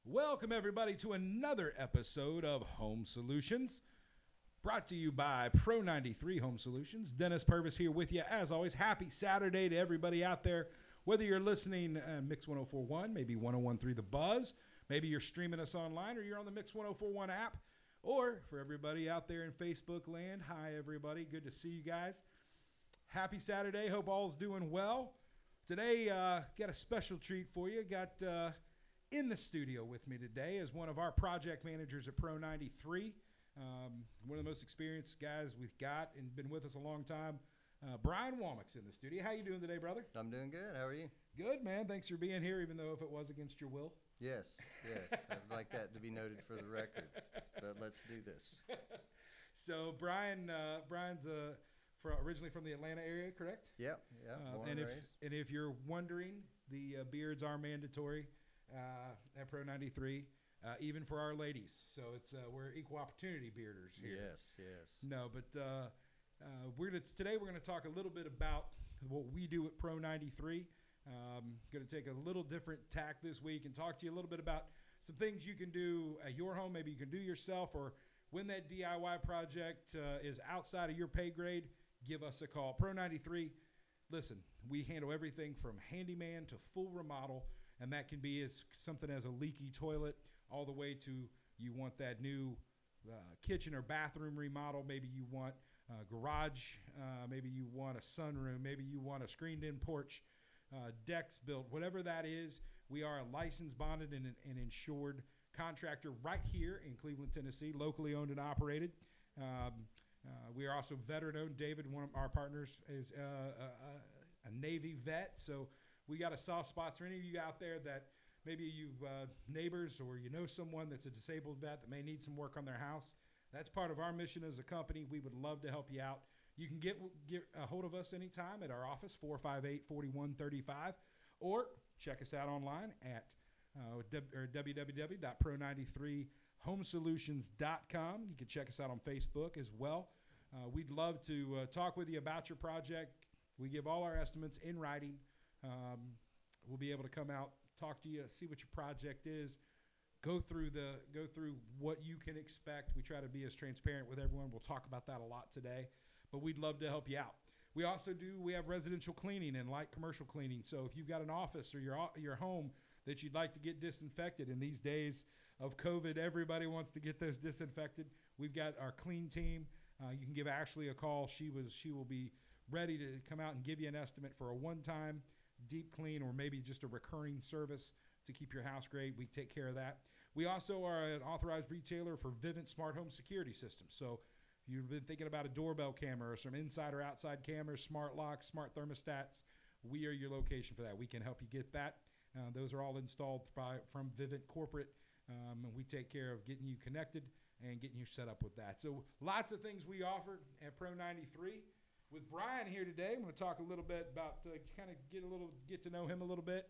Welcome, everybody, to another episode of Home Solutions, brought to you by Pro 93 Home Solutions. Dennis Purvis here with you. As always, happy Saturday to everybody out there. Whether you're listening Mix 1041, maybe 1013 The Buzz, maybe you're streaming us online, or you're on the Mix 1041 app, or for everybody out there in Facebook land, hi, everybody. Good to see you guys. Happy Saturday. Hope all's doing well. Today, got a special treat for you. Got in the studio with me today is one of our project managers at Pro 93. One of the most experienced guys we've got and been with us a long time. Brian Womack's in the studio. How you doing today, brother? I'm doing good. How are you? Good, man. Thanks for being here, even though if it was against your will. Yes. I'd like that to be noted for the record, but let's do this. So Brian's originally from the Atlanta area, correct? Yep. Born and raised. And if you're wondering, the beards are mandatory at Pro 93, even for our ladies. So we're equal opportunity bearders here. Yes. No, but today we're gonna talk a little bit about what we do at Pro 93. Going to take a little different tack this week and talk to you a little bit about some things you can do at your home. Maybe you can do yourself, or when that DIY project is outside of your pay grade, give us a call. Pro 93, listen, we handle everything from handyman to full remodel, and that can be something as a leaky toilet all the way to you want that new kitchen or bathroom remodel. Maybe you want a garage. Maybe you want a sunroom. Maybe you want a screened-in porch, decks built. Whatever that is, we are a licensed, bonded, and insured contractor right here in Cleveland, Tennessee, locally owned and operated. We are also veteran-owned. David, one of our partners, is a Navy vet, so we got a soft spot for any of you out there that maybe you've neighbors or you know someone that's a disabled vet that may need some work on their house. That's part of our mission as a company. We would love to help you out. You can get a hold of us anytime at our office, 458-4135, or check us out online at www.pro93homesolutions.com. You can check us out on Facebook as well. We'd love to talk with you about your project. We give all our estimates in writing. We'll be able to come out, talk to you, see what your project is, go through what you can expect. We try to be as transparent with everyone. We'll talk about that a lot today, but we'd love to help you out. We have residential cleaning and light commercial cleaning. So if you've got an office or your home that you'd like to get disinfected, in these days of COVID, everybody wants to get those disinfected. We've got our clean team. You can give Ashley a call. She will be ready to come out and give you an estimate for a one-time deep clean, or maybe just a recurring service to keep your house great. We take care of that. We also are an authorized retailer for Vivint Smart Home Security Systems. So if you've been thinking about a doorbell camera or some inside or outside cameras, smart locks, smart thermostats, we are your location for that. We can help you get that. Those are all installed from Vivint Corporate, and we take care of getting you connected and getting you set up with that. So lots of things we offer at Pro 93. With Brian here today, I'm going to talk a little bit about kind of get to know him a little bit.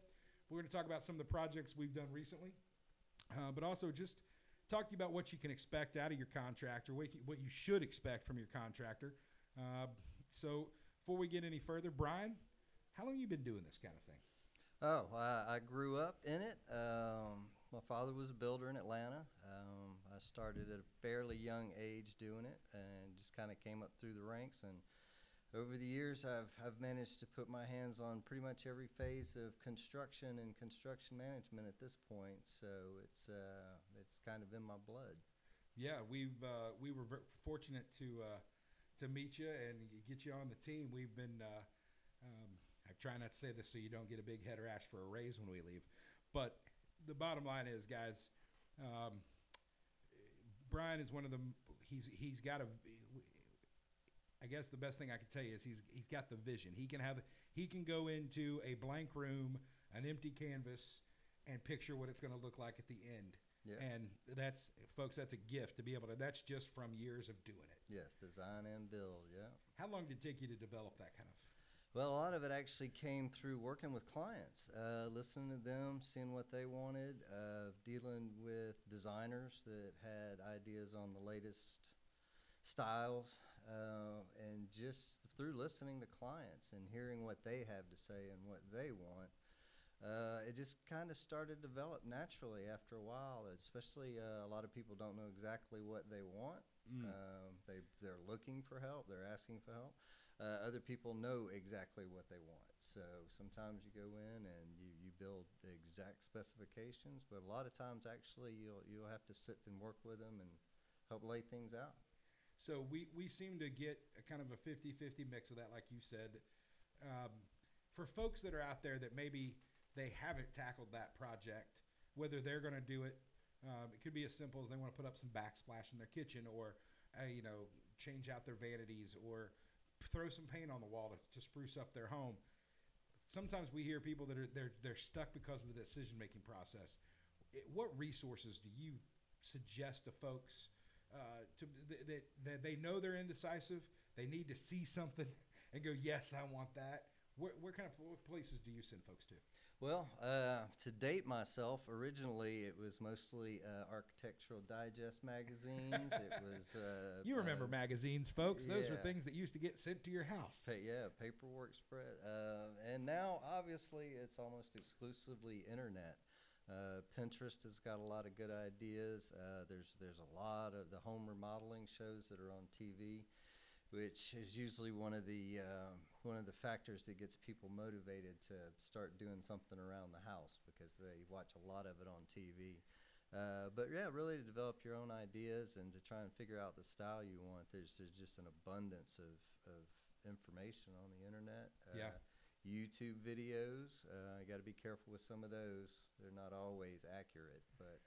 We're going to talk about some of the projects we've done recently, but also just talk to you about what you can expect out of your contractor, what you should expect from your contractor. So before we get any further, Brian, how long have you been doing this kind of thing? I grew up in it. My father was a builder in Atlanta. I started at a fairly young age doing it and just kind of came up through the ranks, and over the years, I've managed to put my hands on pretty much every phase of construction and construction management at this point. So it's kind of in my blood. Yeah, we were fortunate to meet you and get you on the team. We've been I try not to say this so you don't get a big head or ask for a raise when we leave, but the bottom line is, guys, Brian is one of them. He's got I guess the best thing I can tell you is he's got the vision. He can go into a blank room, an empty canvas, and picture what it's going to look like at the end. Yeah. And that's a gift to be able to. That's just from years of doing it. Yes, design and build. Yeah. How long did it take you to develop that kind of? Well, a lot of it actually came through working with clients, listening to them, seeing what they wanted, dealing with designers that had ideas on the latest styles. And just through listening to clients and hearing what they have to say and what they want, It just kind of started to develop naturally after a while. Especially a lot of people don't know exactly what they want. They're looking for help. They're asking for help. Other people know exactly what they want. So sometimes you go in and you build the exact specifications, but a lot of times actually you'll have to sit and work with them and help lay things out. So we seem to get a kind of a 50-50 mix of that, like you said. For folks that are out there that maybe they haven't tackled that project, whether they're going to do it, it could be as simple as they want to put up some backsplash in their kitchen, or change out their vanities, or throw some paint on the wall to spruce up their home. Sometimes we hear people that they're stuck because of the decision-making process. What resources do you suggest to folks that they know they're indecisive, they need to see something and go, yes, I want that? What kind of places do you send folks to? Well, to date myself, originally it was mostly Architectural Digest magazines. It was you remember magazines, folks? Those are things that used to get sent to your house. Paperwork spread. And now, obviously, it's almost exclusively internet. Pinterest has got a lot of good ideas. There's a lot of the home remodeling shows that are on TV, which is usually one of the factors that gets people motivated to start doing something around the house, because they watch a lot of it on TV. But yeah, really to develop your own ideas and to try and figure out the style you want. There's just an abundance of information on the internet. YouTube videos, you got to be careful with some of those. They're not always accurate, but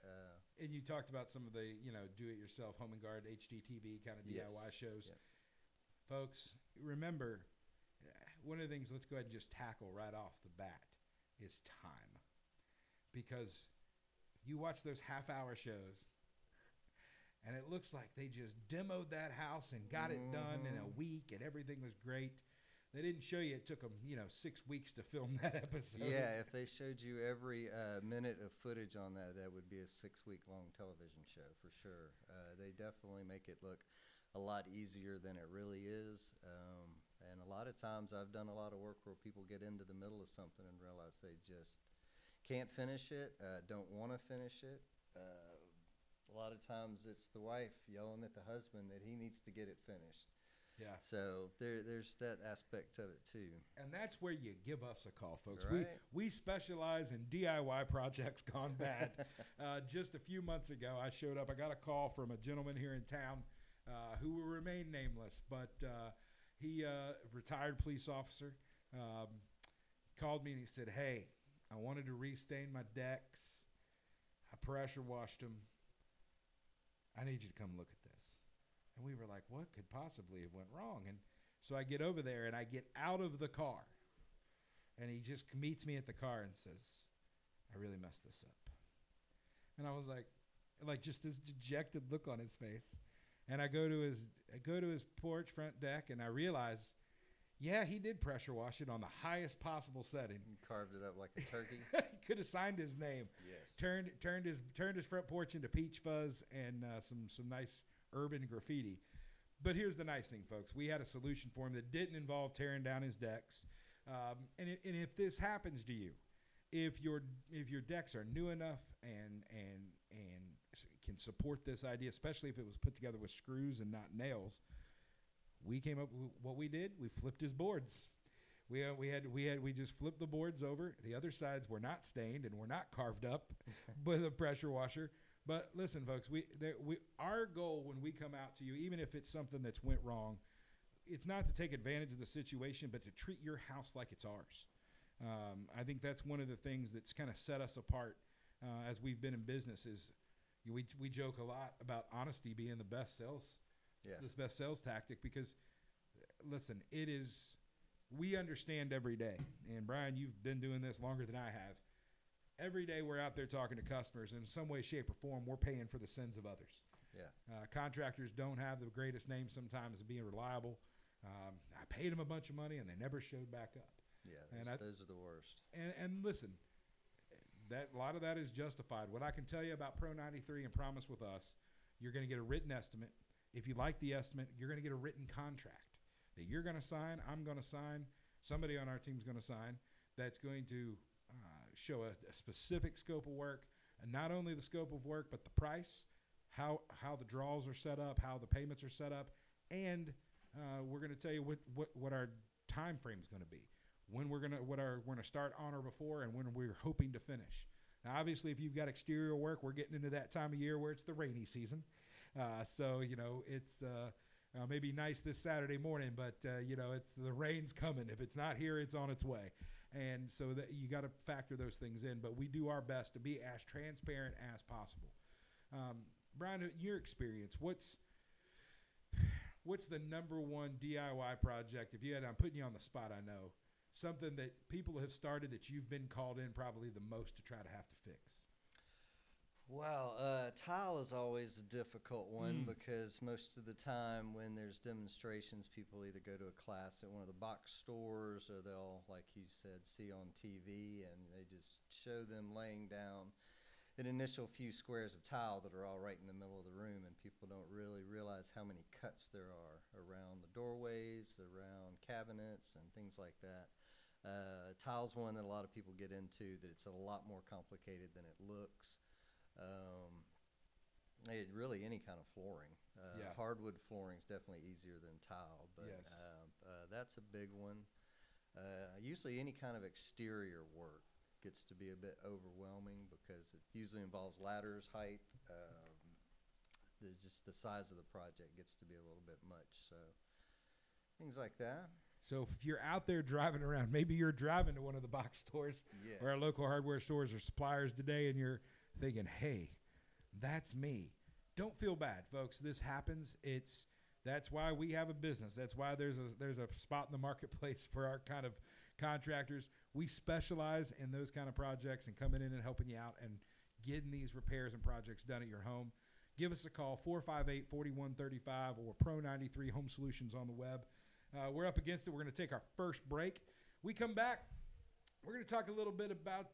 and you talked about some of the do-it-yourself Home and Guard HDTV kind of DIY shows. Yep. Folks, remember, one of the things, let's go ahead and just tackle right off the bat, is time. Because you watch those half-hour shows, and it looks like they just demoed that house and got it done in a week, and everything was great. They didn't show you it took them, 6 weeks to film that episode. Yeah, if they showed you every minute of footage on that, that would be a 6-week-long television show for sure. They definitely make it look a lot easier than it really is. And a lot of times I've done a lot of work where people get into the middle of something and realize they just can't finish it, don't want to finish it. A lot of times it's the wife yelling at the husband that he needs to get it finished. Yeah. So there's that aspect of it too. And that's where you give us a call, folks. Right. We specialize in DIY projects gone bad. Just a few months ago, I showed up. I got a call from a gentleman here in town who will remain nameless, but he, retired police officer, called me and he said, "Hey, I wanted to restain my decks. I pressure washed them. I need you to come look at this." And we were like, what could possibly have went wrong? And so I get over there and I get out of the car, and he just meets me at the car and says, "I really messed this up." And I was like just this dejected look on his face. And I go to his porch front deck, and I realize, yeah, he did pressure wash it on the highest possible setting. You carved it up like a turkey. He could have signed his name. Yes. Turned his front porch into peach fuzz and some nice urban graffiti. But here's the nice thing, folks. We had a solution for him that didn't involve tearing down his decks. And if this happens to you, if your decks are new enough and can support this idea, especially if it was put together with screws and not nails, we came up with what we did. We flipped his boards. We just flipped the boards over. The other sides were not stained and were not carved up with a pressure washer. But listen, folks, our goal when we come out to you, even if it's something that's went wrong, it's not to take advantage of the situation, but to treat your house like it's ours. I think that's one of the things that's kind of set us apart as we've been in business. Is we joke a lot about honesty being the best sales, the best sales tactic, because listen, we understand every day. And Brian, you've been doing this longer than I have. Every day we're out there talking to customers, and in some way, shape, or form, we're paying for the sins of others. Yeah. Contractors don't have the greatest name sometimes of being reliable. I paid them a bunch of money, and they never showed back up. Yeah, those are the worst. And listen, a lot of that is justified. What I can tell you about Pro 93 and Promise with us, you're going to get a written estimate. If you like the estimate, you're going to get a written contract that you're going to sign, I'm going to sign, somebody on our team's going to sign, that's going to show a specific scope of work, and not only the scope of work, but the price, how the draws are set up, how the payments are set up, and we're going to tell you what our time frame is going to be, when we're going to start on or before, and when we're hoping to finish. Now, obviously, if you've got exterior work, we're getting into that time of year where it's the rainy season. So, it's maybe nice this Saturday morning, but, it's the rain's coming. If it's not here, it's on its way. And so that you got to factor those things in. But we do our best to be as transparent as possible. Brian, in your experience, what's the number one DIY project? I'm putting you on the spot, I know. Something that people have started that you've been called in probably the most to try to have to fix. Well, tile is always a difficult one because most of the time when there's demonstrations, people either go to a class at one of the box stores or they'll, like you said, see on TV, and they just show them laying down an initial few squares of tile that are all right in the middle of the room, and people don't really realize how many cuts there are around the doorways, around cabinets, and things like that. Tile's one that a lot of people get into, that it's a lot more complicated than it looks. Really any kind of flooring. Hardwood flooring is definitely easier than tile, but yes. That's a big one. Usually any kind of exterior work gets to be a bit overwhelming because it usually involves ladders, height. Just the size of the project gets to be a little bit much. So things like that. So if you're out there driving around, maybe you're driving to one of the box stores or our local hardware stores or suppliers today, and you're thinking, hey, that's me. Don't feel bad, folks. This happens. That's why we have a business. That's why there's a spot in the marketplace for our kind of contractors. We specialize in those kind of projects and coming in and helping you out and getting these repairs and projects done at your home. Give us a call, 458-4135, or Pro93 Home Solutions on the web. We're up against it. We're going to take our first break. We come back. We're going to talk a little bit about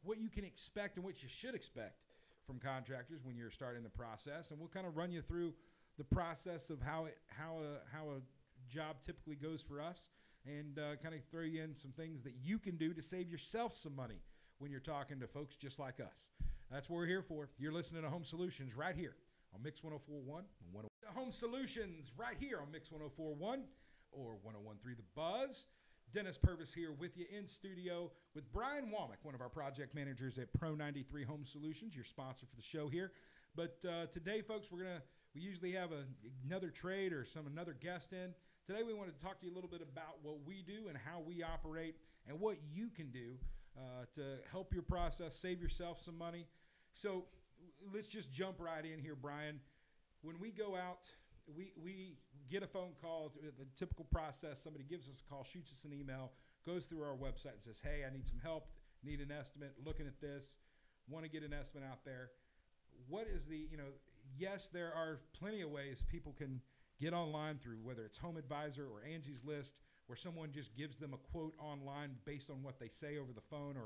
what you can expect and what you should expect from contractors when you're starting the process, and we'll kind of run you through the process of how a job typically goes for us, and kind of throw you in some things that you can do to save yourself some money when you're talking to folks just like us. That's what we're here for. You're listening to Home Solutions right here on Mix 104.1. Home Solutions right here on Mix 104.1 or 101.3 The Buzz. Dennis Purvis here with you in studio with Brian Womack, one of our project managers at Pro93 Home Solutions, your sponsor for the show here. But today, folks, we usually have another trade or another guest in. Today we wanted to talk to you a little bit about what we do and how we operate and what you can do to help your process, save yourself some money. So let's just jump right in here, Brian. When we go out, we get a phone call, the typical process. Somebody gives us a call, shoots us an email, goes through our website and says, hey, I need some help, need an estimate, looking at this, want to get an estimate out there. What is yes, there are plenty of ways people can get online through, whether it's Home Advisor or Angie's List, where someone just gives them a quote online based on what they say over the phone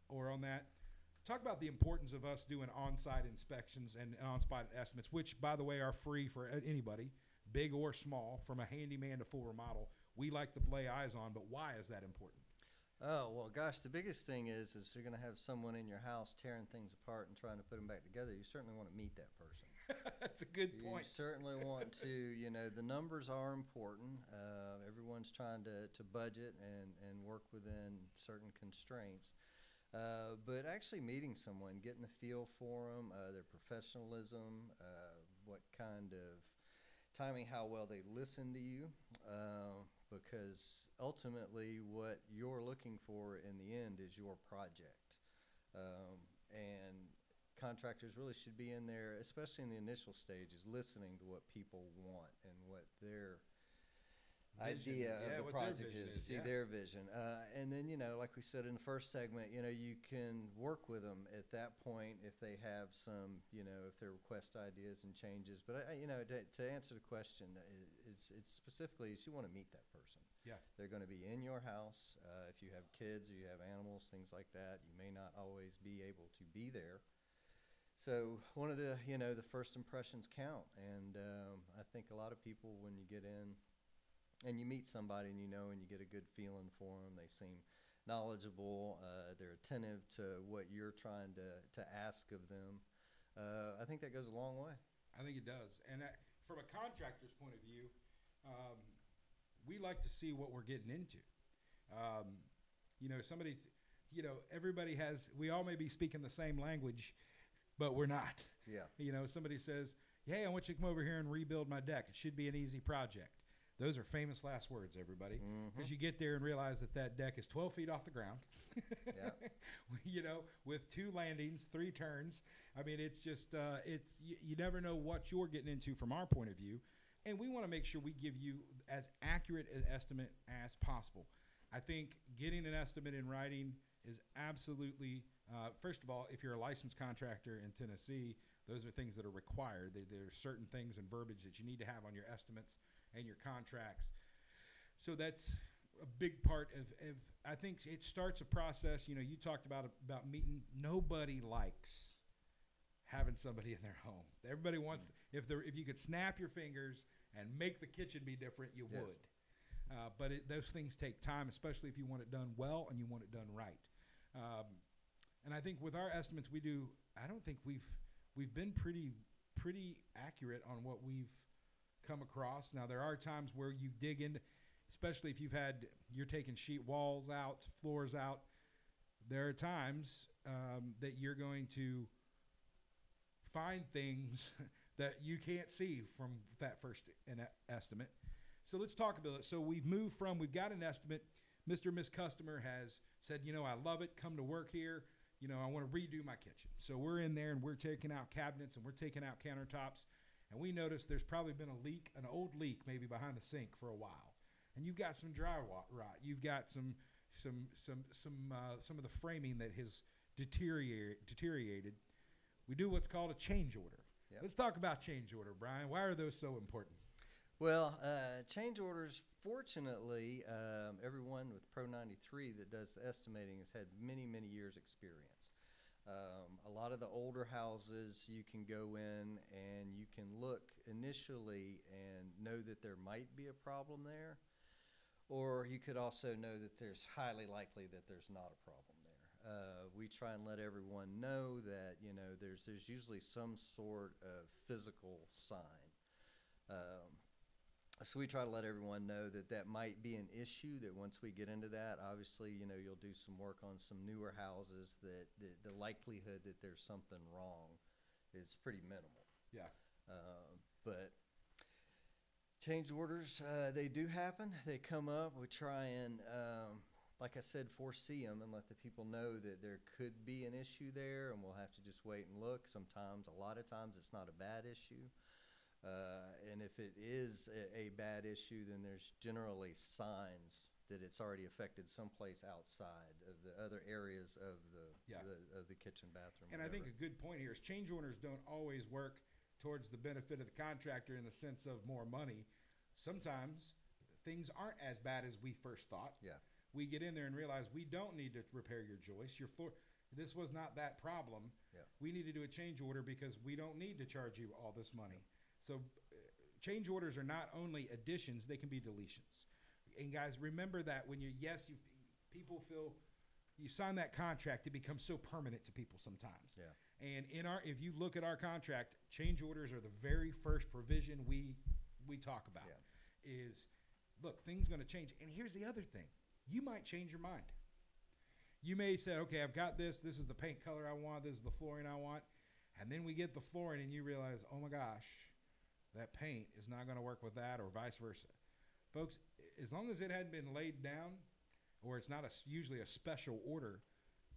or on that. Talk about the importance of us doing on-site inspections and on-site estimates, which, by the way, are free for anybody, big or small, from a handyman to full remodel. We like to lay eyes on, but why is that important? Oh, well, gosh, the biggest thing is you're going to have someone in your house tearing things apart and trying to put them back together. You certainly want to meet that person. That's a good point. You certainly want to, the numbers are important. Everyone's trying to budget and work within certain constraints. But actually meeting someone, getting a feel for them, their professionalism, what kind of timing, how well they listen to you, because ultimately what you're looking for in the end is your project. And contractors really should be in there, especially in the initial stages, listening to what people want and what their idea of the project is, see their vision. And then, like we said in the first segment, you can work with them at that point if they have some, if they request ideas and changes. But, to answer the question, it's specifically is you want to meet that person. Yeah. They're going to be in your house. If you have kids or you have animals, things like that, you may not always be able to be there. So one of the, the first impressions count. And I think a lot of people, when you get in, and you meet somebody and and you get a good feeling for them, they seem knowledgeable. They're attentive to what you're trying to ask of them. I think that goes a long way. I think it does. And from a contractor's point of view, we like to see what we're getting into. Everybody we all may be speaking the same language, but we're not. Yeah. Somebody says, hey, I want you to come over here and rebuild my deck. It should be an easy project. Those are famous last words, everybody, because you get there and realize that deck is 12 feet off the ground, with 2 landings, 3 turns. I mean, it's just, you never know what you're getting into from our point of view. And we want to make sure we give you as accurate an estimate as possible. I think getting an estimate in writing is absolutely, first of all, if you're a licensed contractor in Tennessee, those are things that are required. There are certain things and verbiage that you need to have on your estimates and your contracts. So that's a big part of I think it starts a process. You talked about meeting. Nobody likes having somebody in their home. Everybody wants, if you could snap your fingers and make the kitchen be different, you would. But those things take time, especially if you want it done well and you want it done right. And I think with our estimates, I don't think we've been pretty accurate on what we've come across. Now, there are times where you dig in, especially if you're taking sheet walls out, floors out. There are times that you're going to find things that you can't see from that first estimate. So let's talk about it. So we've got an estimate. Mr. and Ms. Customer has said, I love it. Come to work here. I want to redo my kitchen. So we're in there and we're taking out cabinets and we're taking out countertops. And we noticed there's probably been an old leak maybe behind the sink for a while. And you've got some dry rot. You've got some of the framing that has deteriorated. We do what's called a change order. Yep. Let's talk about change order, Brian. Why are those so important? Well, change orders, fortunately, everyone with Pro 93 that does the estimating has had many, many years experience. A lot of the older houses, you can go in and you can look initially and know that there might be a problem there, or you could also know that there's highly likely that there's not a problem there. We try and let everyone know that, there's usually some sort of physical sign. So we try to let everyone know that might be an issue, that once we get into that, obviously, you'll do some work on some newer houses, that the likelihood that there's something wrong is pretty minimal. Yeah. But change orders, they do happen. They come up. We try and, like I said, foresee them and let the people know that there could be an issue there, and we'll have to just wait and look. A lot of times, it's not a bad issue. And if it is a bad issue, then there's generally signs that it's already affected someplace outside of the other areas of the kitchen, bathroom. And whatever. I think a good point here is change orders don't always work towards the benefit of the contractor in the sense of more money. Sometimes things aren't as bad as we first thought. Yeah. We get in there and realize we don't need to repair your joist. Your floor, this was not that problem. Yeah. We need to do a change order because we don't need to charge you all this money. So change orders are not only additions, they can be deletions. And guys, remember that when people feel you sign that contract, it becomes so permanent to people sometimes. Yeah. And if you look at our contract, change orders are the very first provision we talk about. Yeah. Is, look, things going to change. And here's the other thing. You might change your mind. You may say, okay, I've got this. This is the paint color I want. This is the flooring I want. And then we get the flooring and you realize, oh my gosh, that paint is not going to work with that, or vice versa. Folks, as long as it hadn't been laid down, or it's not usually a special order,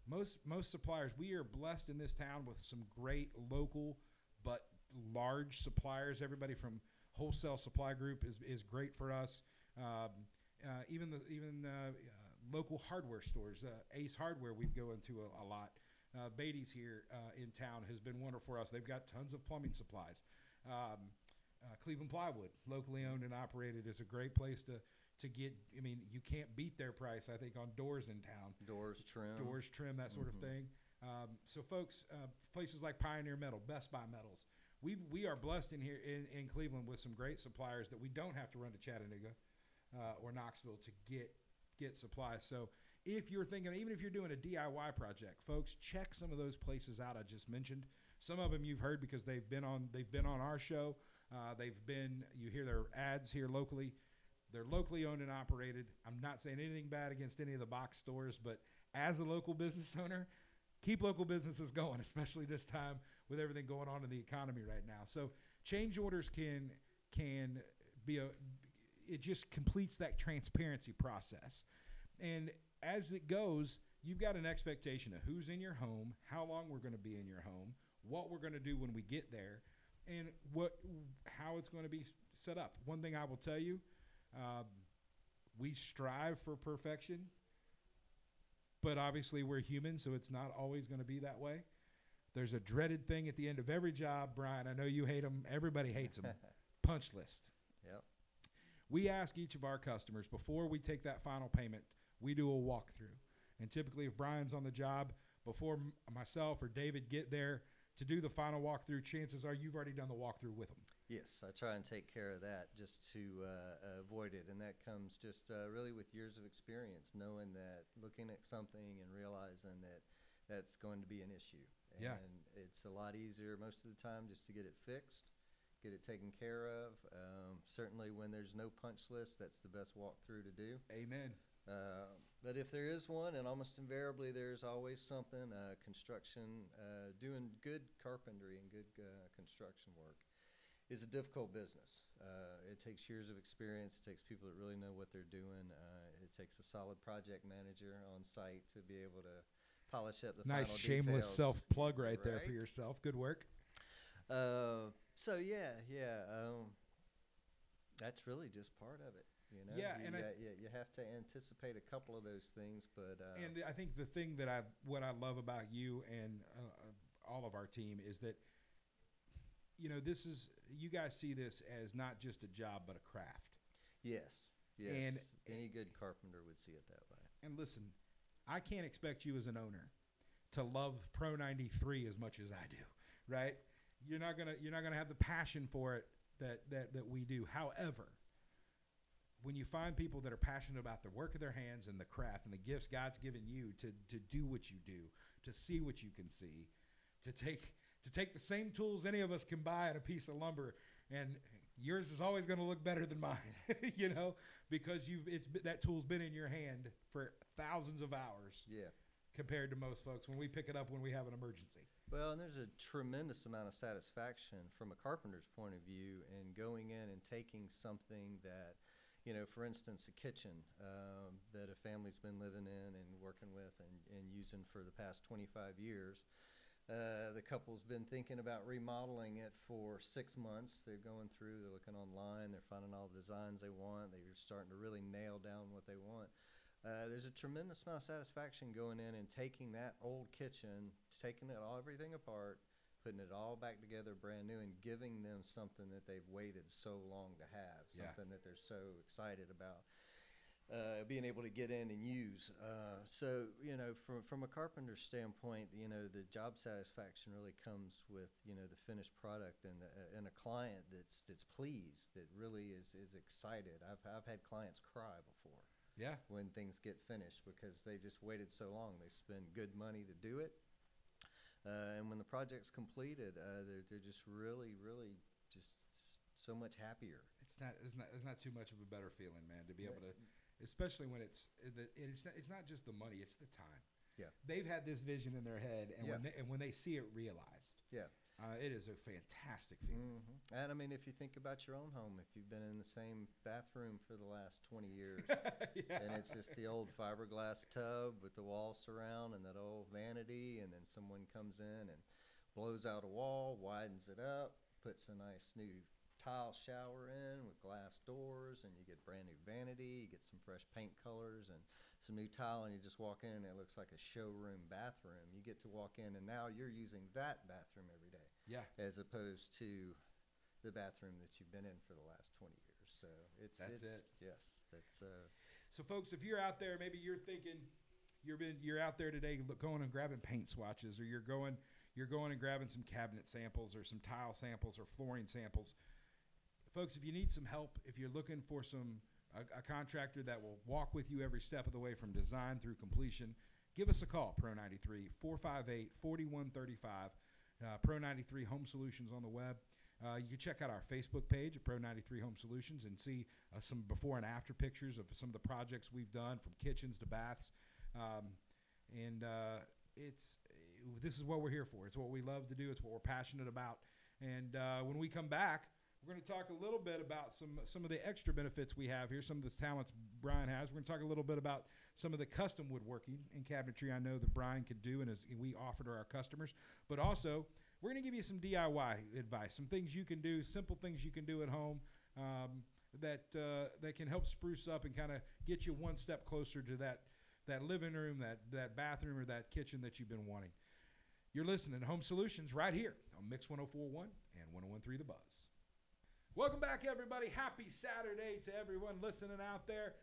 most suppliers, we are blessed in this town with some great local but large suppliers. Everybody from Wholesale Supply Group is great for us. Even local hardware stores, Ace Hardware we go into a lot. Beatty's here in town has been wonderful for us. They've got tons of plumbing supplies. Cleveland Plywood, locally owned and operated, is a great place to get. I mean, you can't beat their price, I think, on doors in town. Doors, trim, that sort of thing. So, folks, places like Pioneer Metal, Best Buy Metals, we are blessed in here in Cleveland with some great suppliers that we don't have to run to Chattanooga or Knoxville to get supplies. So, if you're thinking, even if you're doing a DIY project, folks, check some of those places out I just mentioned. Some of them you've heard because they've been on our show. You hear their ads here locally. They're locally owned and operated. I'm not saying anything bad against any of the box stores, but as a local business owner, keep local businesses going, especially this time with everything going on in the economy right now. So change orders can be it just completes that transparency process. And as it goes, you've got an expectation of who's in your home, how long we're going to be in your home, what we're going to do when we get there, and how it's going to be set up. One thing I will tell you, we strive for perfection, but obviously we're human, so it's not always going to be that way. There's a dreaded thing at the end of every job, Brian. I know you hate them. Everybody hates them. Punch list. Yep. We ask each of our customers, before we take that final payment, we do a walkthrough. And typically if Brian's on the job, before myself or David get there to do the final walkthrough, chances are you've already done the walkthrough with them. Yes, I try and take care of that just to avoid it, and that comes just really with years of experience, knowing that, looking at something and realizing that that's going to be an issue. Yeah. And it's a lot easier most of the time just to get it fixed, get it taken care of. Certainly when there's no punch list, that's the best walkthrough to do. Amen. But if there is one, and almost invariably there's always something, construction, doing good carpentry and good construction work is a difficult business. It takes years of experience. It takes people that really know what they're doing. It takes a solid project manager on site to be able to polish up the nice final shameless details. self-plug right there for yourself. Good work. So that's really just part of it. You know, Yeah, and you have to anticipate a couple of those things, but and I think the thing that what I love about you and all of our team is that, you know, you guys see this as not just a job but a craft. yes, And any good carpenter would see it that way. And listen, I can't expect you as an owner to love Pro 93 as much as I do, right? You're not gonna have the passion for it that we do. However, when you find people that are passionate about the work of their hands and the craft and the gifts God's given you to do what you do, to see what you can see, to take the same tools any of us can buy at a piece of lumber, and yours is always going to look better than mine, you know, because that tool's been in your hand for thousands of hours. Yeah. Compared to most folks when we pick it up when we have an emergency. Well, and there's a tremendous amount of satisfaction from a carpenter's point of view in going in and taking something that, you know, for instance, a kitchen that a family's been living in and working with and using for the past 25 years. The couple's been thinking about remodeling it for 6 months. They're going through, they're looking online, they're finding all the designs they want. They're starting to really nail down what they want. There's a tremendous amount of satisfaction going in and taking that old kitchen, taking everything apart, putting it all back together brand new, and giving them something that they've waited so long to have, something that they're so excited about being able to get in and use. So, you know, from a carpenter's standpoint, you know, the job satisfaction really comes with, you know, the finished product and a client that's pleased, that really is excited. I've had clients cry before. Yeah. When things get finished because they just waited so long. They spend good money to do it. And when the project's completed, they're just really, really just so much happier. It's not too much of a better feeling, man, to be able to, especially when it's not just the money, it's the time. Yeah. They've had this vision in their head, and when they see it realized. Yeah. It is a fantastic feeling. Mm-hmm. And I mean, if you think about your own home, if you've been in the same bathroom for the last 20 years, yeah. and it's just the old fiberglass tub with the wall surround and that old vanity, and then someone comes in and blows out a wall, widens it up, puts a nice new tile shower in with glass doors, and you get brand new vanity, you get some fresh paint colors and some new tile, and you just walk in and it looks like a showroom bathroom. You get to walk in and now you're using that bathroom every day. Yeah. As opposed to the bathroom that you've been in for the last 20 years. So that's it. Yes, that's. So folks, if you're out there, maybe you're thinking you're out there today going and grabbing paint swatches, or you're going and grabbing some cabinet samples or some tile samples or flooring samples. Folks, if you need some help, if you're looking for some a contractor that will walk with you every step of the way from design through completion, give us a call, Pro93, 458-4135. Pro93 Home Solutions on the web. You can check out our Facebook page at Pro93 Home Solutions and see some before and after pictures of some of the projects we've done, from kitchens to baths. This is what we're here for. It's what we love to do. It's what we're passionate about. And when we come back, we're going to talk a little bit about some of the extra benefits we have here, some of the talents Brian has. We're going to talk a little bit about some of the custom woodworking and cabinetry I know that Brian could do and we offer to our customers. But also, we're going to give you some DIY advice, some things you can do, simple things you can do at home that can help spruce up and kind of get you one step closer to that living room, that bathroom, or that kitchen that you've been wanting. You're listening to Home Solutions right here on Mix 104.1 and 101.3 The Buzz. Welcome back, everybody. Happy Saturday to everyone listening out there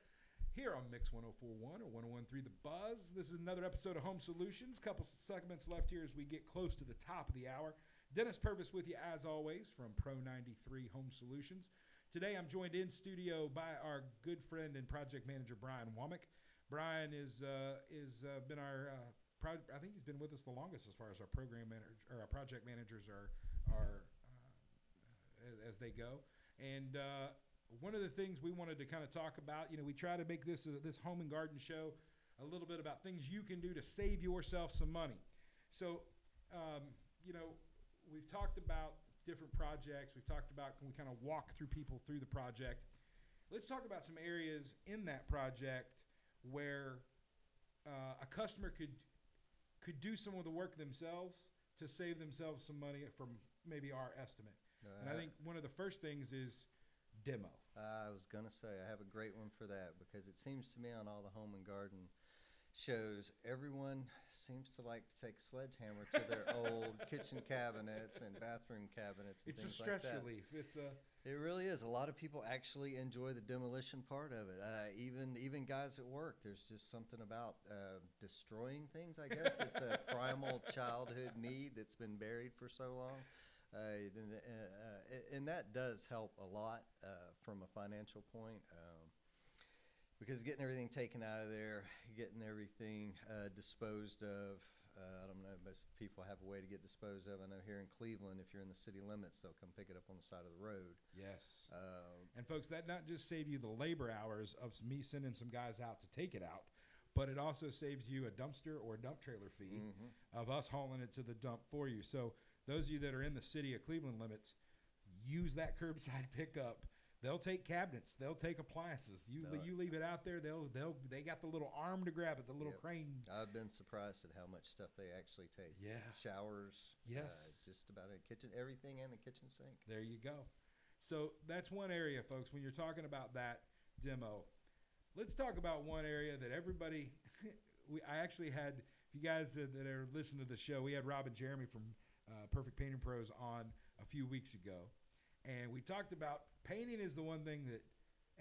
here on Mix 104.1 or 101.3 The Buzz. This is another episode of Home Solutions. Couple segments left here as we get close to the top of the hour. Dennis Purvis with you as always from Pro93 Home Solutions. Today I'm joined in studio by our good friend and project manager Brian Womack. Brian is been our I think he's been with us the longest as far as our program manager or our project managers are as they go. And one of the things we wanted to kind of talk about, we try to make this home and garden show a little bit about things you can do to save yourself some money. So, we've talked about different projects. We've talked about, can we kind of walk through people through the project. Let's talk about some areas in that project where a customer could do some of the work themselves to save themselves some money from maybe our estimate. And I think one of the first things is demo. I was going to say, I have a great one for that, because it seems to me on all the home and garden shows, everyone seems to like to take a sledgehammer to their old kitchen cabinets and bathroom cabinets and it's things a stress like that. relief. It really is. A lot of people actually enjoy the demolition part of it. Even guys at work, there's just something about destroying things, I guess. It's a primal childhood need that's been buried for so long. And that does help a lot from a financial point, because getting everything taken out of there, getting everything disposed of, I don't know, most people have a way to get disposed of. I know here in Cleveland, if you're in the city limits, they'll come pick it up on the side of the road. Yes. And folks, that not just save you the labor hours of me sending some guys out to take it out, but it also saves you a dumpster or a dump trailer fee of us hauling it to the dump for you. So those of you that are in the city of Cleveland limits, use that curbside pickup. They'll take cabinets. They'll take appliances. You leave it out there. They got the little arm to grab it, the little crane. I've been surprised at how much stuff they actually take. Yeah. Showers. Yes. Just about a kitchen, everything, and the kitchen sink. There you go. So that's one area, folks. When you're talking about that demo, let's talk about one area that everybody. I actually had, if you guys that are listening to the show, we had Rob and Jeremy from Perfect Painting Pros on a few weeks ago. And we talked about painting is the one thing that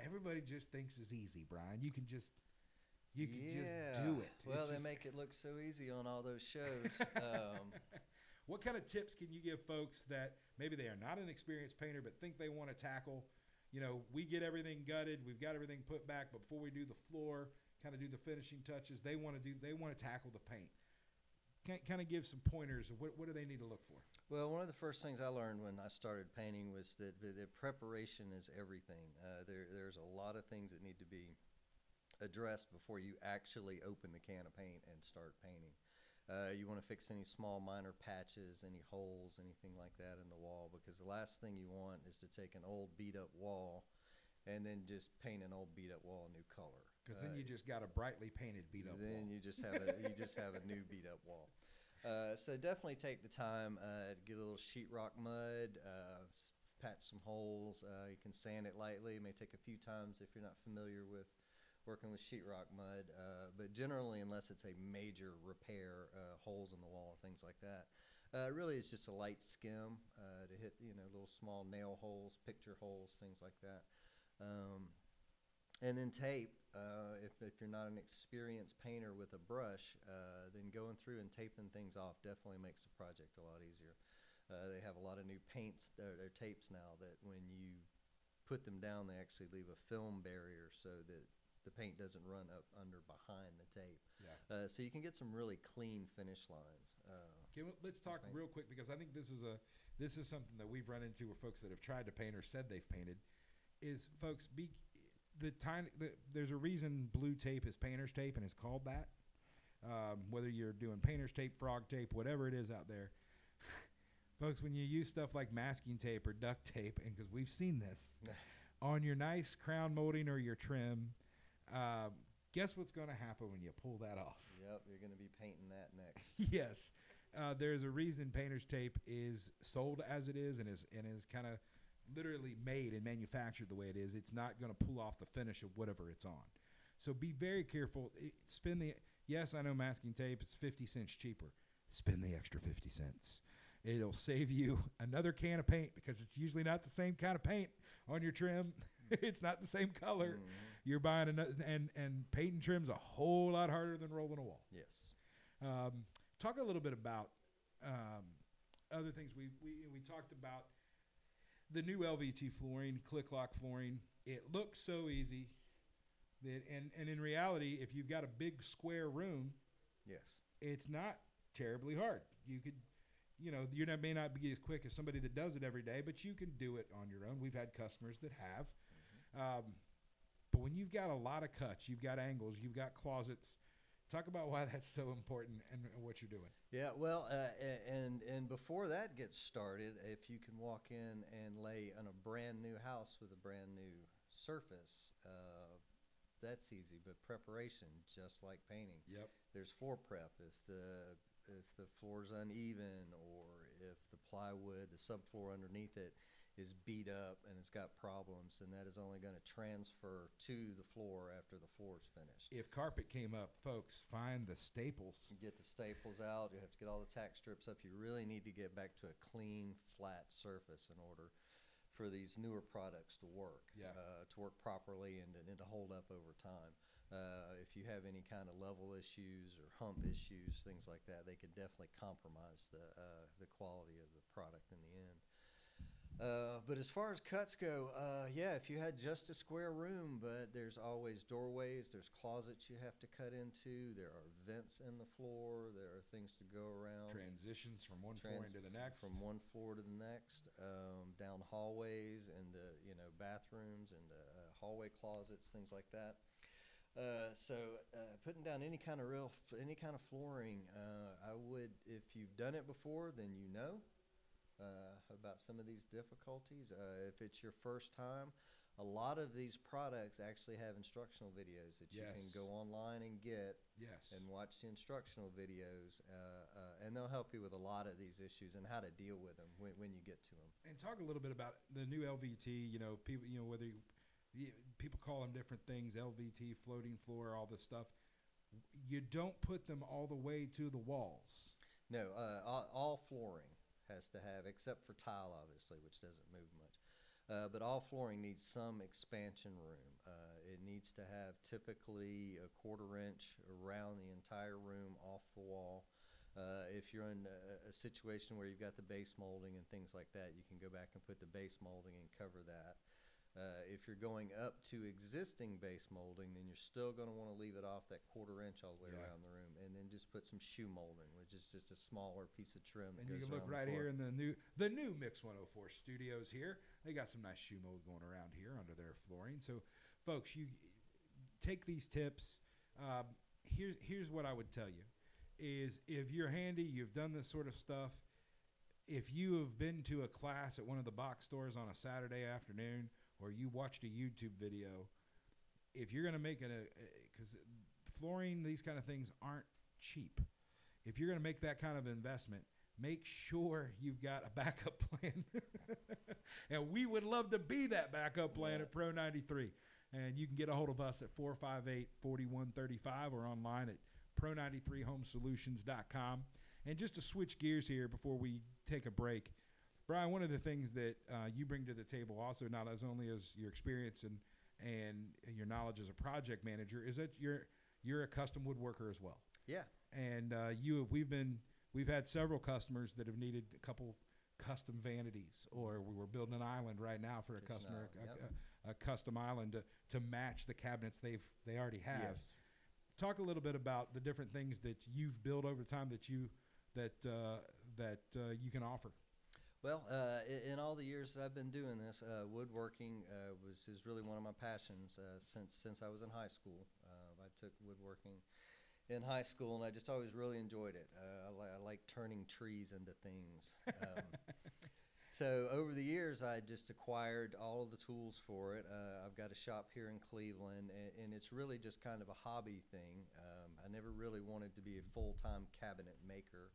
everybody just thinks is easy, Brian. You can just do it. Well, they make it look so easy on all those shows. What kind of tips can you give folks that maybe they are not an experienced painter but think they want to tackle? We get everything gutted, we've got everything put back, but before we do the floor, kind of do the finishing touches, they want to tackle the paint. Kind of give some pointers of what do they need to look for? Well, one of the first things I learned when I started painting was that the preparation is everything. There's a lot of things that need to be addressed before you actually open the can of paint and start painting. You want to fix any small minor patches, any holes, anything like that in the wall, because the last thing you want is to take an old beat up wall and then just paint an old beat up wall a new color. Because then you just got a brightly painted beat up wall. Then you just have a new beat up wall. So definitely take the time to get a little sheetrock mud, patch some holes. You can sand it lightly. It may take a few times if you're not familiar with working with sheetrock mud. But generally, unless it's a major repair, holes in the wall, things like that, really it's just a light skim to hit little small nail holes, picture holes, things like that. And then tape. If you're not an experienced painter with a brush, then going through and taping things off definitely makes the project a lot easier. They have a lot of new paints or tapes now that when you put them down, they actually leave a film barrier so that the paint doesn't run up under behind the tape. Yeah. So you can get some really clean finish lines. Okay, well, let's talk real quick, because I think this is something that we've run into with folks that have tried to paint or said they've painted. Is folks there's a reason blue tape is painter's tape and it's called that. Whether you're doing painter's tape, frog tape, whatever it is out there, folks, when you use stuff like masking tape or duct tape, and because we've seen this on your nice crown molding or your trim, guess what's going to happen when you pull that off? Yep, you're going to be painting that next. Yes. There's a reason painter's tape is sold as it is and is kind of literally made and manufactured the way it is. It's not going to pull off the finish of whatever it's on. So be very careful. Yes, I know masking tape, it's 50 cents cheaper. Spend the extra 50 cents. It'll save you another can of paint, because it's usually not the same kind of paint on your trim. It's not the same color. Mm-hmm. You're buying another, and paint and trim's a whole lot harder than rolling a wall. Yes. Talk a little bit about other things. We talked about the new LVT flooring, click lock flooring. It looks so easy, and in reality, if you've got a big square room, yes, it's not terribly hard. You could, may not be as quick as somebody that does it every day, but you can do it on your own. We've had customers that have. Mm-hmm. But when you've got a lot of cuts, you've got angles, you've got closets, talk about why that's so important and what you're doing. Yeah, well, and before that gets started, if you can walk in and lay on a brand new house with a brand new surface, that's easy. But preparation, just like painting. Yep. There's floor prep. If the floor's uneven, or if the plywood, the subfloor underneath it, is beat up and it's got problems, and that is only going to transfer to the floor after the floor is finished. If carpet came up, folks, find the staples. Get the staples out. You have to get all the tack strips up. You really need to get back to a clean, flat surface in order for these newer products to work. Yeah. To work properly and to hold up over time. If you have any kind of level issues or hump issues, things like that, they could definitely compromise the quality of the product in the end. But as far as cuts go, if you had just a square room, but there's always doorways, there's closets you have to cut into, there are vents in the floor, there are things to go around. Transitions from one floor into the next. From one floor to the next, down hallways and bathrooms and hallway closets, things like that. Putting down any kind of flooring, I would, if you've done it before, then you know about some of these difficulties. If it's your first time, a lot of these products actually have instructional videos that you can go online and get and watch the instructional videos, and they'll help you with a lot of these issues and how to deal with them when you get to them. And talk a little bit about the new LVT. People, whether people call them different things, LVT, floating floor, all this stuff. You don't put them all the way to the walls. No, all flooring has to have, except for tile, obviously, which doesn't move much. But all flooring needs some expansion room. It needs to have typically a 1/4 inch around the entire room off the wall. If you're in a situation where you've got the base molding and things like that, you can go back and put the base molding and cover that. If you're going up to existing base molding, then you're still going to want to leave it off that 1/4 inch all the way around the room, and then just put some shoe molding, which is just a smaller piece of trim. And you can look right here in the new Mix 104 studios here. They got some nice shoe mold going around here under their flooring. So, folks, you take these tips. Here's what I would tell you: is if you're handy, you've done this sort of stuff. If you have been to a class at one of the box stores on a Saturday afternoon, or you watched a YouTube video, if you're going to make because flooring, these kind of things aren't cheap. If you're going to make that kind of investment, make sure you've got a backup plan. And we would love to be that backup plan at Pro 93. And you can get a hold of us at 458-4135 or online at pro93homesolutions.com. And just to switch gears here before we take a break, Brian, one of the things that you bring to the table also, not as only as your experience and your knowledge as a project manager, is that you're a custom woodworker as well. Yeah. And we've had several customers that have needed a couple custom vanities, or we were building an island right now for a Kitchen customer, island, yep. a custom island to match the cabinets they already have. Yes. Talk a little bit about the different things that you've built over time that you can offer. Well, in all the years that I've been doing this, woodworking is really one of my passions since I was in high school. I took woodworking in high school, and I just always really enjoyed it. I like turning trees into things. So over the years, I just acquired all of the tools for it. I've got a shop here in Cleveland, and it's really just kind of a hobby thing. I never really wanted to be a full-time cabinet maker.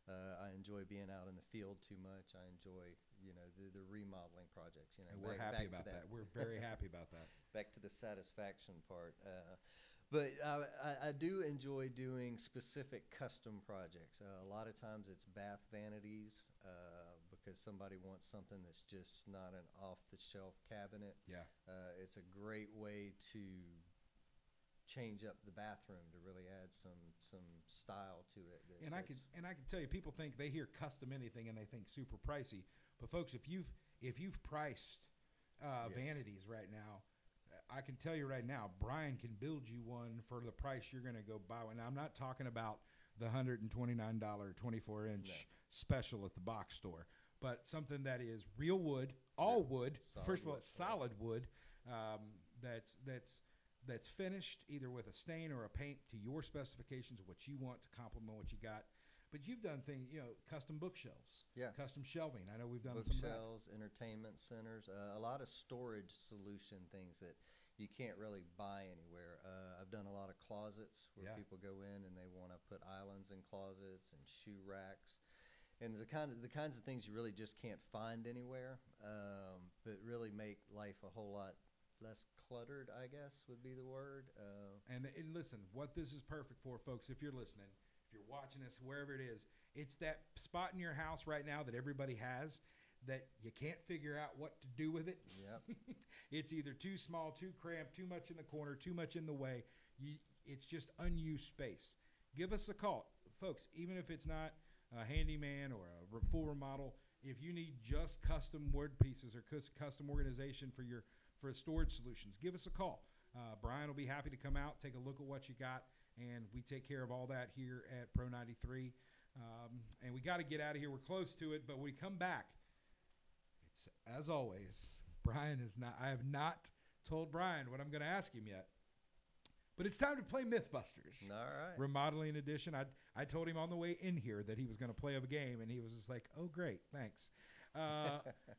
I enjoy being out in the field too much. I enjoy, the remodeling projects. And we're happy about that. We're very happy about that. Back to the satisfaction part. But I do enjoy doing specific custom projects. A lot of times it's bath vanities because somebody wants something that's just not an off-the-shelf cabinet. Yeah. It's a great way to change up the bathroom to really add some style to it. And I can tell you, people think they hear custom anything and they think super pricey. But folks, if you've priced Yes. vanities right now, I can tell you right now, Brian can build you one for the price you're going to go buy one. Now, I'm not talking about the $129 24-inch special at the box store, but something that is real wood, all wood. Solid First of all, wood, solid wood. That's finished either with a stain or a paint to your specifications, what you want to complement what you got. But you've done things, custom bookshelves, custom shelving. I know we've done some of that. Bookshelves, entertainment centers, a lot of storage solution things that you can't really buy anywhere. I've done a lot of closets where people go in and they want to put islands in closets and shoe racks. And the kinds of things you really just can't find anywhere, but really make life a whole lot less cluttered, I guess would be the word. And listen, what this is perfect for, folks, if you're listening, if you're watching us, wherever it is, it's that spot in your house right now that everybody has that you can't figure out what to do with it. Yep. It's either too small, too cramped, too much in the corner, too much in the way. It's just unused space. Give us a call. Folks, even if it's not a handyman or a full remodel, if you need just custom word pieces or custom organization for storage solutions, give us a call. Brian will be happy to come out, take a look at what you got, and we take care of all that here at Pro 93. And we got to get out of here. We're close to it, but when we come back, it's, as always, I have not told Brian what I'm going to ask him yet. But it's time to play Mythbusters. All right. Remodeling edition. I told him on the way in here that he was going to play a game, and he was just like, oh, great, thanks.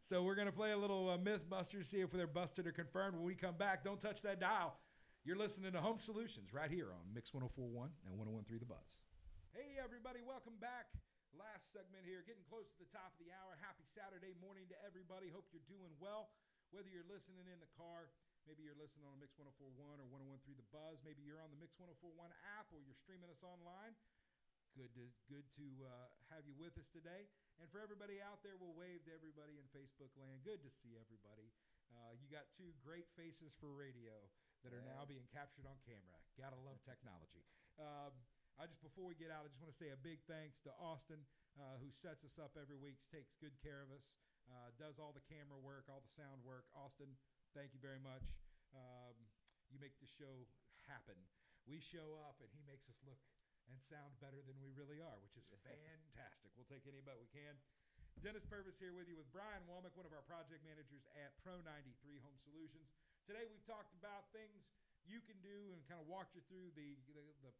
So we're going to play a little Mythbusters, see if they're busted or confirmed. When we come back, don't touch that dial. You're listening to Home Solutions right here on Mix 104.1 and 101.3 The Buzz. Hey, everybody, welcome back. Last segment here, getting close to the top of the hour. Happy Saturday morning to everybody. Hope you're doing well. Whether you're listening in the car, maybe you're listening on Mix 104.1 or 101.3 The Buzz. Maybe you're on the Mix 104.1 app or you're streaming us online. Good to have you with us today. And for everybody out there, we'll wave to everybody in Facebook land. Good to see everybody. You got two great faces for radio that are now being captured on camera. Gotta love technology. Before we get out, I just want to say a big thanks to Austin, who sets us up every week, takes good care of us, does all the camera work, all the sound work. Austin, thank you very much. You make the show happen. We show up, and he makes us look and sound better than we really are, which is fantastic. We'll take any but we can. Dennis Purvis here with you with Brian Womack, one of our project managers at Pro 93 Home Solutions. Today we've talked about things you can do and kind of walked you through the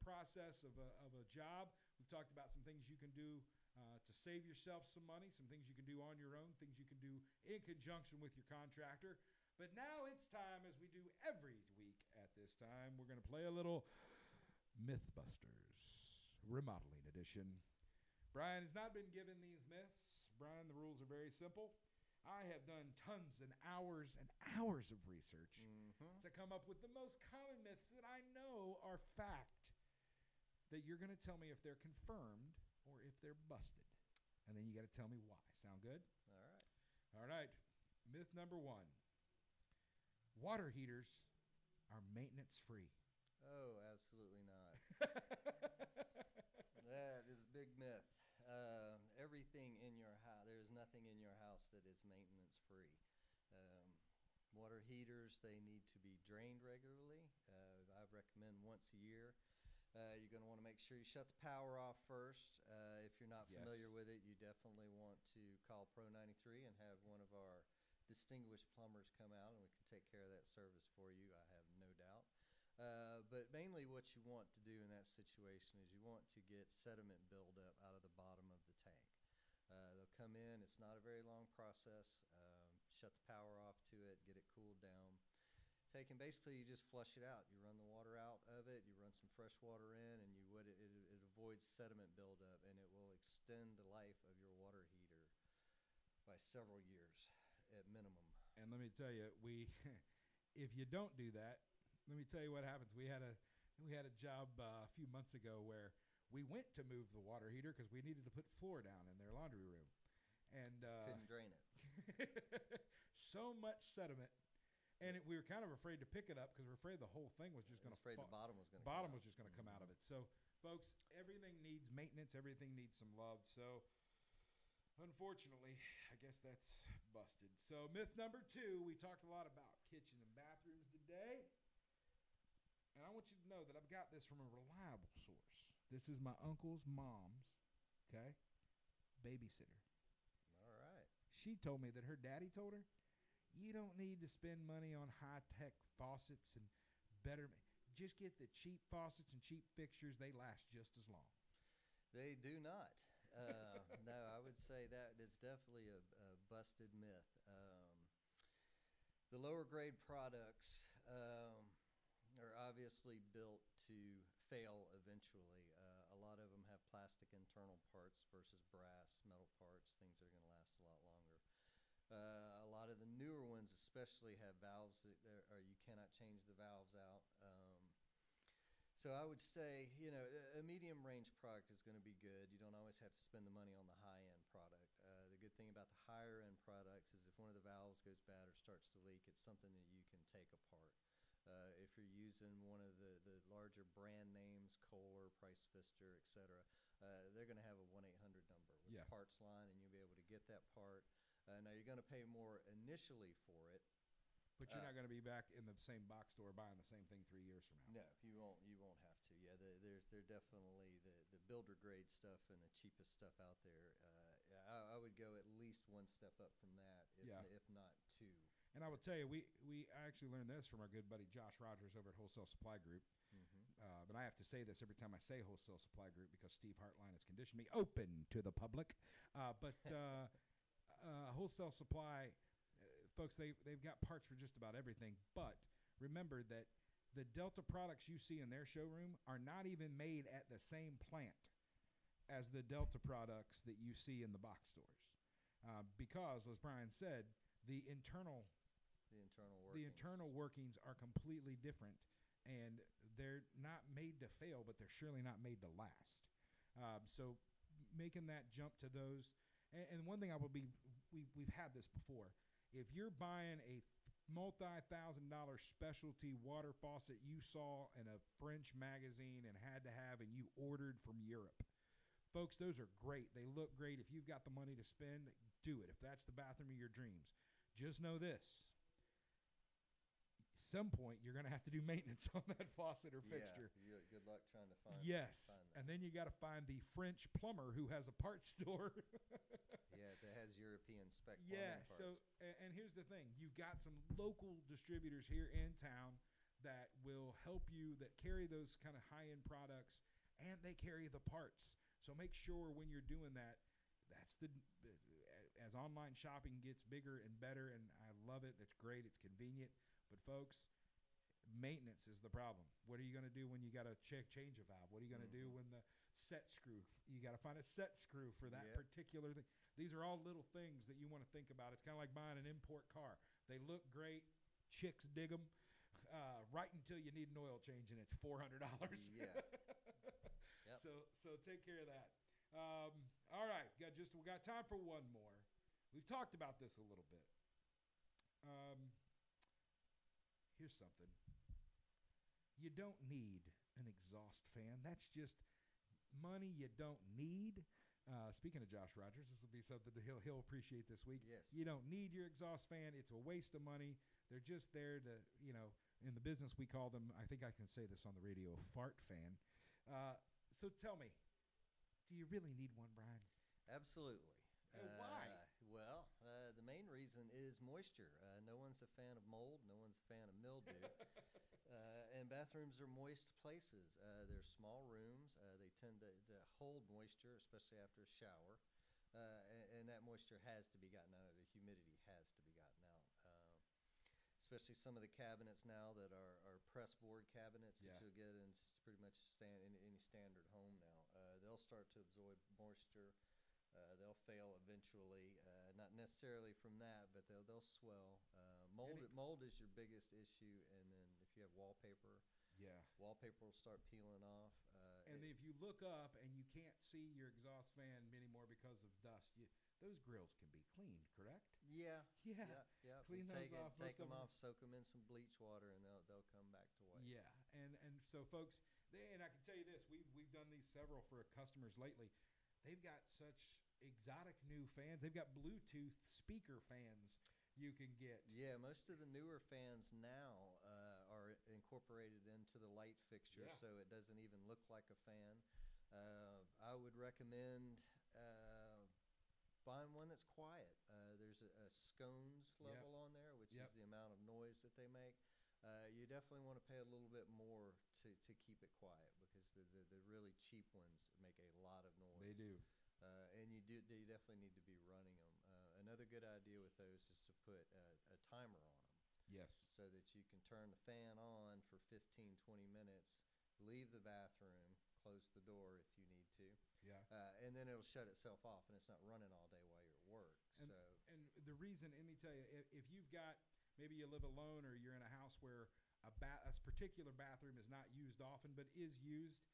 process of a job. We've talked about some things you can do to save yourself some money, some things you can do on your own, things you can do in conjunction with your contractor. But now it's time, as we do every week at this time, we're going to play a little Mythbusters Remodeling Edition. Brian has not been given these myths. Brian, the rules are very simple. I have done tons and hours of research to come up with the most common myths that I know are fact, that you're going to tell me if they're confirmed or if they're busted. And then you got to tell me why. Sound good? All right. All right. Myth number 1. Water heaters are maintenance free. Oh, absolutely not. That is a big myth. Everything in your house, there's nothing in your house that is maintenance free. Water heaters, they need to be drained regularly. I recommend once a year. You're going to want to make sure you shut the power off first. If you're not familiar with it, you definitely want to call Pro 93 and have one of our distinguished plumbers come out, and we can take care of that service for you, I have no doubt. But mainly what you want to do in that situation is you want to get sediment buildup out of the bottom of the tank. They'll come in, it's not a very long process, shut the power off to it, get it cooled down. Basically you just flush it out. You run the water out of it, you run some fresh water in, and it avoids sediment buildup, and it will extend the life of your water heater by several years at minimum. And let me tell you, if you don't do that, let me tell you what happens. We had a job a few months ago where we went to move the water heater because we needed to put floor down in their laundry room, and couldn't drain it. So much sediment, and we were kind of afraid to pick it up because we're afraid the whole thing was just going to. Afraid the bottom was going to. Bottom was just going to come out of it. So, folks, everything needs maintenance. Everything needs some love. So, unfortunately, I guess that's busted. So, myth number 2, we talked a lot about kitchen and bathrooms today. And I want you to know that I've got this from a reliable source. This is my uncle's mom's, okay, babysitter. All right. She told me that her daddy told her, you don't need to spend money on high-tech faucets and better. Just get the cheap faucets and cheap fixtures. They last just as long. They do not. No, I would say that is definitely a busted myth. The lower grade products are obviously built to fail eventually. A lot of them have plastic internal parts versus brass, metal parts, things that are going to last a lot longer. A lot of the newer ones especially have valves or you cannot change the valves out. So I would say, a medium range product is going to be good. You don't always have to spend the money on the high end product. The good thing about the higher end products is if one of the valves goes bad or starts to leak, it's something that you can take apart. If you're using one of the larger brand names, Kohler, Price Pfister, etc., they're going to have a 1-800 number with the parts line, and you'll be able to get that part. Now, you're going to pay more initially for it. But you're not going to be back in the same box store buying the same thing 3 years from now. No, you won't have to. Yeah, they're definitely the builder grade stuff and the cheapest stuff out there. I would go at least one step up from that, if not two. And I will tell you, we actually learned this from our good buddy Josh Rogers over at Wholesale Supply Group. Mm-hmm. But I have to say this every time I say Wholesale Supply Group because Steve Hartline has conditioned me open to the public. Wholesale Supply, folks, they've got parts for just about everything. But remember that the Delta products you see in their showroom are not even made at the same plant as the Delta products that you see in the box stores. Because, as Brian said, the internal workings are completely different, and they're not made to fail, but they're surely not made to last. So making that jump to those, and one thing we've had this before. If you're buying a multi-$1,000 specialty water faucet you saw in a French magazine and had to have, and you ordered from Europe, folks, those are great. They look great. If you've got the money to spend, do it. If that's the bathroom of your dreams. Just know this. Some point, you're going to have to do maintenance on that faucet or fixture. Yeah, good luck trying to find that. And then you got to find the French plumber who has a parts store. That has European spec plumbing parts. So, and here's the thing. You've got some local distributors here in town that will help you, that carry those kind of high-end products, and they carry the parts. So make sure when you're doing that, as online shopping gets bigger and better, and I love it. That's great. It's convenient. But folks, maintenance is the problem. What are you going to do when you got to change a valve? What are you going to do when the set screw? You got to find a set screw for that particular thing. These are all little things that you want to think about. It's kind of like buying an import car. They look great. Chicks dig them. Right until you need an oil change, and it's $400. Yeah. Yep. So take care of that. All right, we got time for one more. We've talked about this a little bit. Here's something. You don't need an exhaust fan. That's just money you don't need. Speaking of Josh Rogers, this will be something that he'll appreciate this week. Yes. You don't need your exhaust fan. It's a waste of money. They're just there to, in the business we call them, I think I can say this on the radio, a fart fan. So tell me, do you really need one, Brian? Absolutely. Why? Well, the main reason is moisture. No one's a fan of mold. No one's a fan of mildew. And bathrooms are moist places. They're small rooms. They tend to hold moisture, especially after a shower. And that moisture has to be gotten out. The humidity has to be gotten out. Especially some of the cabinets now that are press board cabinets that you'll get in pretty much in any standard home now. They'll start to absorb moisture. They'll fail eventually, not necessarily from that, but they'll swell. Mold is your biggest issue, and then if you have wallpaper, wallpaper will start peeling off. And if you look up and you can't see your exhaust fan anymore because of dust, those grills can be cleaned, correct? Yeah. Clean those off. Take them off, soak them in some bleach water, and they'll come back to white. Yeah, and so folks, and I can tell you this, we've done these several for customers lately. They've got such exotic new fans. They've got Bluetooth speaker fans you can get. Yeah, most of the newer fans now are incorporated into the light fixture, so it doesn't even look like a fan. I would recommend buying one that's quiet. There's a scones level on there, which is the amount of noise that they make. You definitely want to pay a little bit more to keep it quiet, because the really cheap ones make a lot of noise. They do. And you definitely need to be running them. Another good idea with those is to put a timer on them. Yes. So that you can turn the fan on for 15, 20 minutes, leave the bathroom, close the door if you need to. Yeah. And then it'll shut itself off, and it's not running all day while you're at work. And the reason, let me tell you, if you've got, maybe you live alone or you're in a house where a particular bathroom is not used often but is used,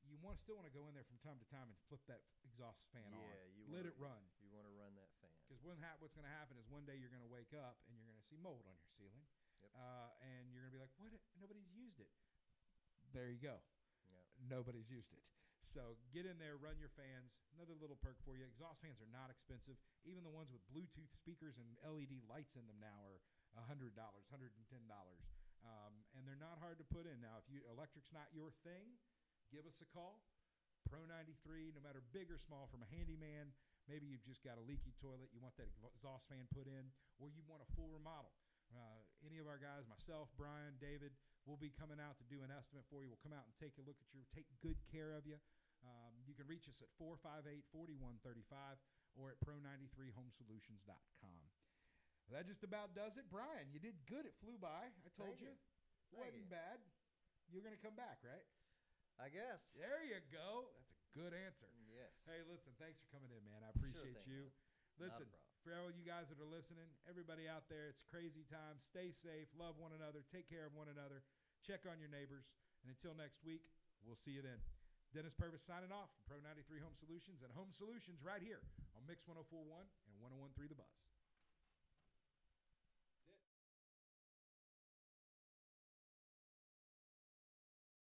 you still want to go in there from time to time and flip that exhaust fan on. Let it run. You want to run that fan. Because what's going to happen is one day you're going to wake up and you're going to see mold on your ceiling. Yep. And you're going to be like, what? Nobody's used it. There you go. Yep. Nobody's used it. So get in there, run your fans. Another little perk for you. Exhaust fans are not expensive. Even the ones with Bluetooth speakers and LED lights in them now are $100, $110. And they're not hard to put in. Now, if electric's not your thing, give us a call. Pro 93, no matter big or small, from a handyman. Maybe you've just got a leaky toilet, you want that exhaust fan put in, or you want a full remodel. Any of our guys, myself, Brian, David, we'll be coming out to do an estimate for you. We'll come out and take a look at take good care of you. You can reach us at 458-4135 or at pro93homesolutions.com. That just about does it. Brian, you did good. It flew by. I told you. Wasn't bad. You're going to come back, right? I guess. There you go. That's a good answer. Yes. Hey, listen, thanks for coming in, man. I appreciate you. Man. Listen, for all you guys that are listening, everybody out there, it's crazy time. Stay safe. Love one another. Take care of one another. Check on your neighbors. And until next week, we'll see you then. Dennis Purvis signing off from Pro 93 Home Solutions and Home Solutions right here on Mix 104.1 and 101.3 The Buzz.